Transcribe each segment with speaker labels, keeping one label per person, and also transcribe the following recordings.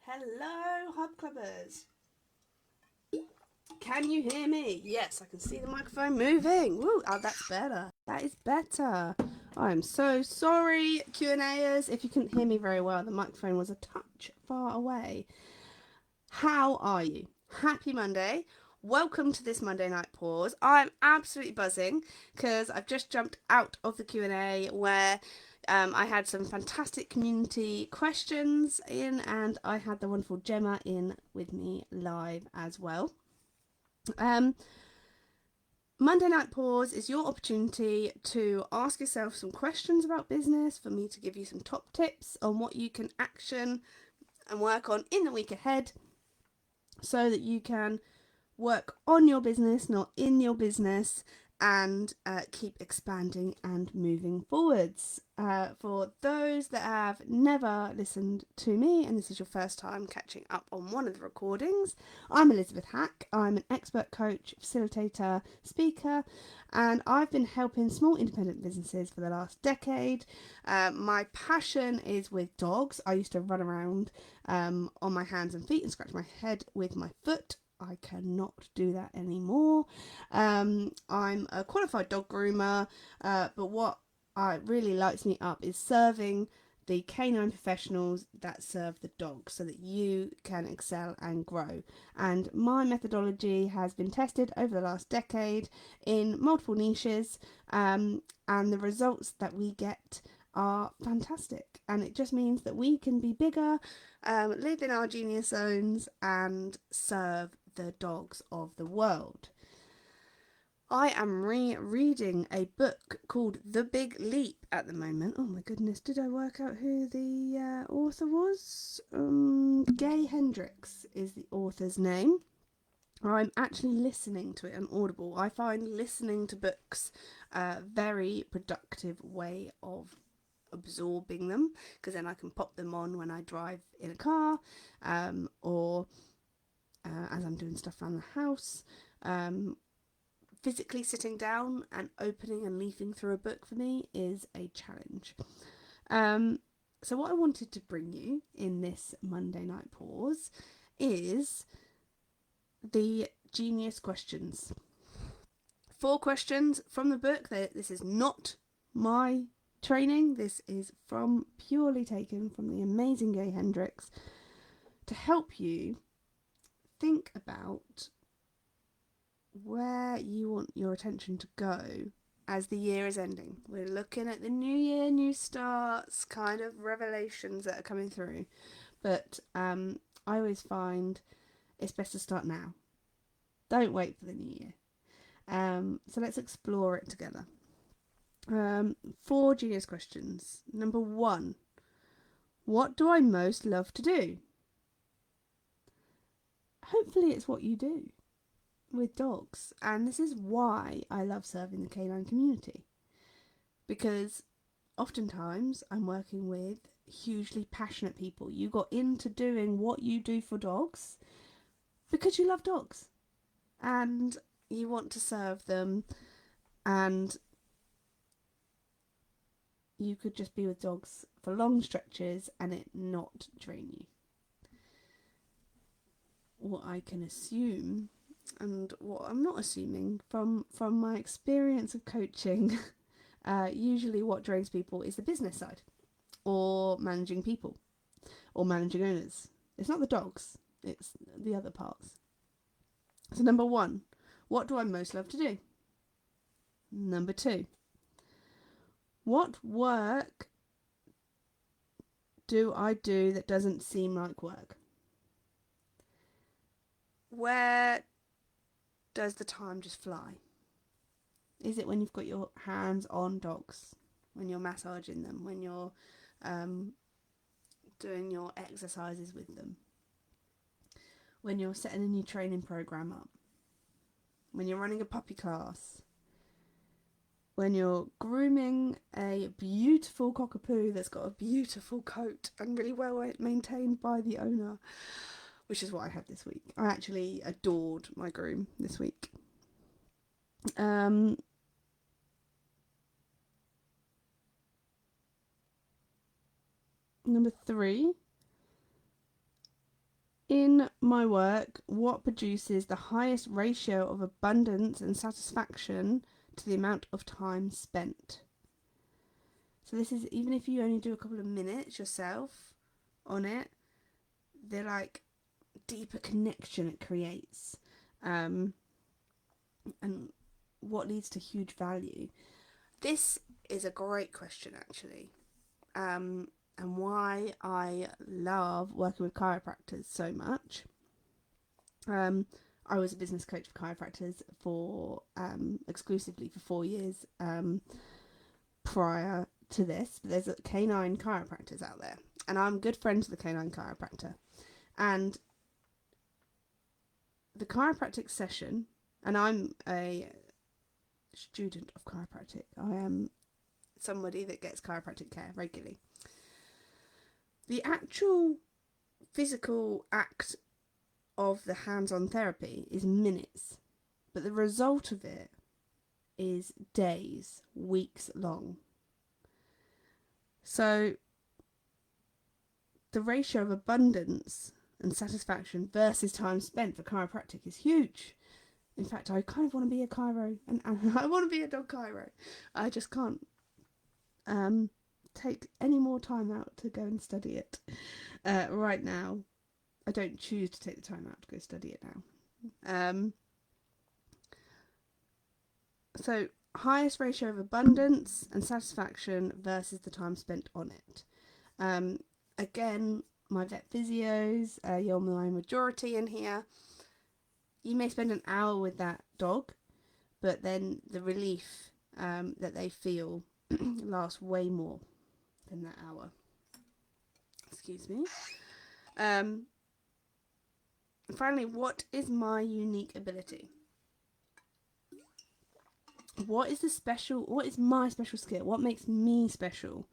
Speaker 1: Hello, Hub Clubbers. Can you hear me? Yes, I can see the microphone moving. Woo, oh, that's better. That is better. I'm so sorry, Q&A'ers, if you couldn't hear me very well. The microphone was a touch far away. How are you? Happy Monday. Welcome to this Monday Night Pause. I'm absolutely buzzing because I've just jumped out of the Q&A where I had some fantastic community questions in, and I had the wonderful Gemma in with me live as well. Monday Night Pause is your opportunity to ask yourself some questions about business, for me to give you some top tips on what you can action and work on in the week ahead so that you can work on your business, not in your business, and keep expanding and moving forwards. For those that have never listened to me and this is your first time catching up on one of the recordings, I'm Elizabeth Hack. I'm an expert coach, facilitator, speaker, and I've been helping small independent businesses for the last decade. My passion is with dogs. I used to run around on my hands and feet and scratch my head with my foot. I cannot do that anymore. I'm a qualified dog groomer, but what really lights me up is serving the canine professionals that serve the dogs so that you can excel and grow. And my methodology has been tested over the last decade in multiple niches, and the results that we get are fantastic. And it just means that we can be bigger, live in our genius zones, and serve the dogs of the world. I am rereading a book called The Big Leap at the moment. Oh my goodness, did I work out who the author was? Gay Hendricks is the author's name. I'm actually listening to it on Audible. I find listening to books a very productive way of absorbing them, because then I can pop them on when I drive in a car, or as I'm doing stuff around the house. Physically sitting down and opening and leafing through a book for me is a challenge. So what I wanted to bring you in this Monday Night Pause is the genius questions. 4 questions from the book. This is not my training. This is purely taken from the amazing Gay Hendricks to help you think about where you want your attention to go as the year is ending. We're looking at the new year, new starts, kind of revelations that are coming through. But I always find it's best to start now. Don't wait for the new year. So let's explore it together. 4 genius questions. Number 1, what do I most love to do? Hopefully it's what you do with dogs, and this is why I love serving the canine community, because oftentimes I'm working with hugely passionate people. You got into doing what you do for dogs because you love dogs and you want to serve them, and you could just be with dogs for long stretches and it not drain you. What I can assume, and what I'm not assuming from my experience of coaching, usually what drains people is the business side, or managing people, or managing owners. It's not the dogs, it's the other parts. So number 1, what do I most love to do? Number 2, what work do I do that doesn't seem like work? Where does the time just fly? Is it when you've got your hands on dogs, when you're massaging them, when you're doing your exercises with them, when you're setting a new training program up, when you're running a puppy class, when you're grooming a beautiful cockapoo that's got a beautiful coat and really well maintained by the owner, which is what I had this week. I actually adored my groom this week. Number 3, In my work, what produces the highest ratio of abundance and satisfaction to the amount of time spent? So this is even if you only do a couple of minutes yourself on it, the like deeper connection it creates, and what leads to huge value. This is a great question actually, and why I love working with chiropractors so much. I was a business coach for chiropractors for exclusively for 4 years prior to this. But there's canine chiropractors out there, and I'm good friends with the canine chiropractor. And the chiropractic session, and I'm a student of chiropractic. I am somebody that gets chiropractic care regularly. The actual physical act of the hands-on therapy is minutes, but the result of it is days, weeks long. So the ratio of abundance and satisfaction versus time spent for chiropractic is huge. In fact, I kind of want to be a chiro, and I want to be a dog chiro. I just can't take any more time out to go and study it right now. I don't choose to take the time out to go study it now. So highest ratio of abundance and satisfaction versus the time spent on it. Again, my vet physios, you're my majority in here. You may spend an hour with that dog, but then the relief that they feel lasts way more than that hour. Excuse me. Finally, what is my unique ability? What is my special skill? What makes me special?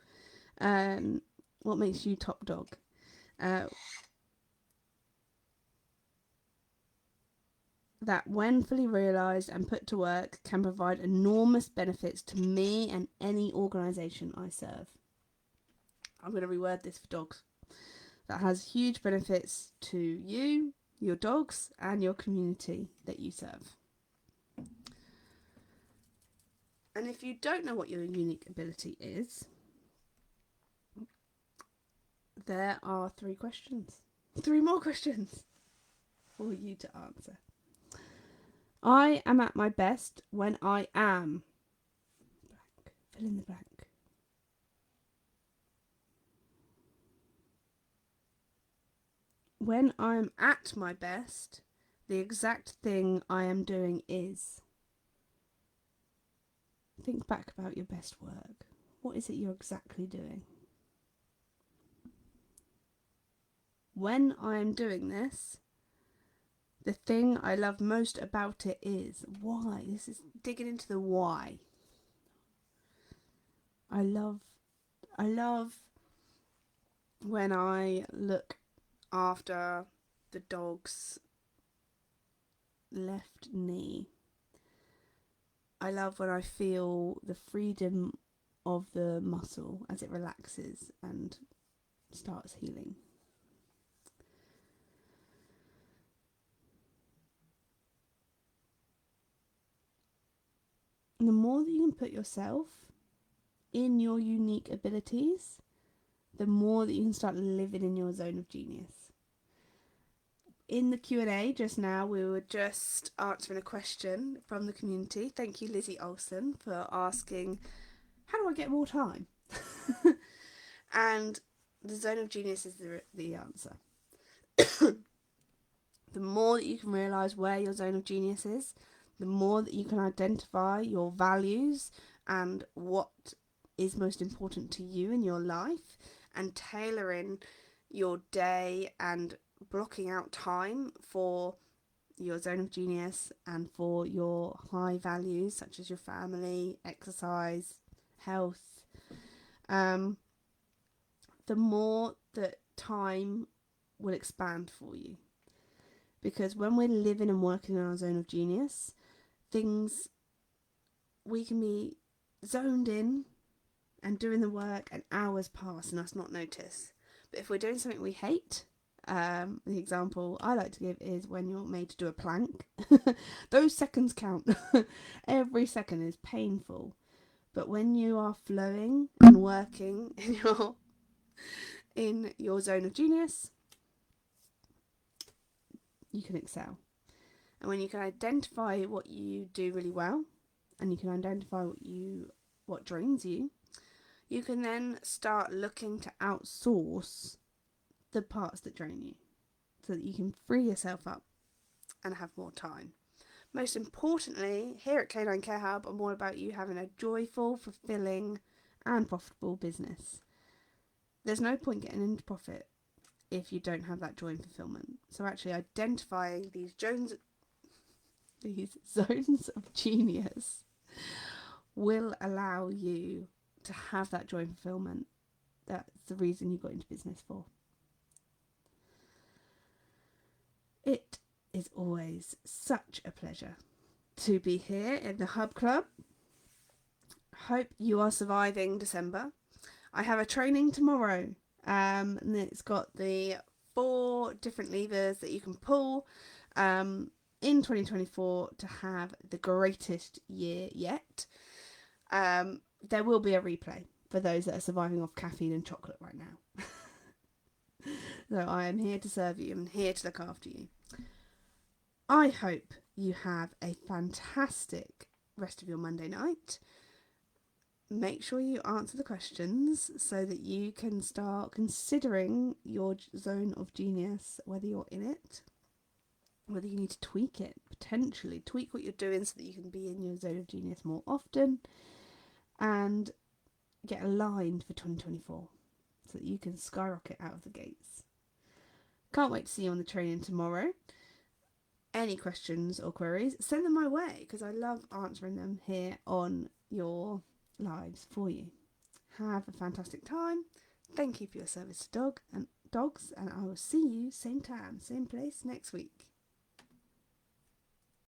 Speaker 1: What makes you top dog? That when fully realised and put to work can provide enormous benefits to me and any organisation I serve. I'm going to reword this for dogs. That has huge benefits to you, your dogs, and your community that you serve. And if you don't know what your unique ability is, there are 3 more questions for you to answer. I am at my best when I am. Blank. Fill in the blank. When I'm at my best, the exact thing I am doing is. Think back about your best work. What is it you're exactly doing? When I am doing this, the thing I love most about it is. Why? This is digging into the why. I love when I look after the dog's left knee. I love when I feel the freedom of the muscle as it relaxes and starts healing. And the more that you can put yourself in your unique abilities, the more that you can start living in your zone of genius. In the Q&A just now, we were just answering a question from the community. Thank you, Lizzie Olsen, for asking, how do I get more time? And the zone of genius is the answer. The more that you can realise where your zone of genius is, the more that you can identify your values and what is most important to you in your life, and tailoring your day and blocking out time for your zone of genius and for your high values such as your family, exercise, health, the more that time will expand for you. Because when we're living and working in our zone of genius, we can be zoned in and doing the work and hours pass and us not notice. But if we're doing something we hate The example I like to give is when you're made to do a plank. Those seconds count. Every second is painful. But when you are flowing and working in your zone of genius, you can excel. And when you can identify what you do really well, and you can identify what drains you, you can then start looking to outsource the parts that drain you, so that you can free yourself up and have more time. Most importantly, here at Canine Care Hub, I'm all about you having a joyful, fulfilling, and profitable business. There's no point getting into profit if you don't have that joy and fulfillment. So actually identifying these zones of genius will allow you to have that joy and fulfillment. That's the reason you got into business for. It is always such a pleasure to be here in the Hub Club. Hope you are surviving December. I have a training tomorrow, and it's got the 4 different levers that you can pull in 2024 to have the greatest year yet. There will be a replay for those that are surviving off caffeine and chocolate right now. So I am here to serve you. I'm here to look after you. I hope you have a fantastic rest of your Monday night. Make sure you answer the questions so that you can start considering your zone of genius, whether you're in it, whether you need to tweak it, potentially tweak what you're doing so that you can be in your zone of genius more often, and get aligned for 2024 so that you can skyrocket out of the gates. Can't wait to see you on the training tomorrow. Any questions or queries, send them my way, because I love answering them here on your lives for you. Have a fantastic time. Thank you for your service to dogs, and I will see you same time, same place next week.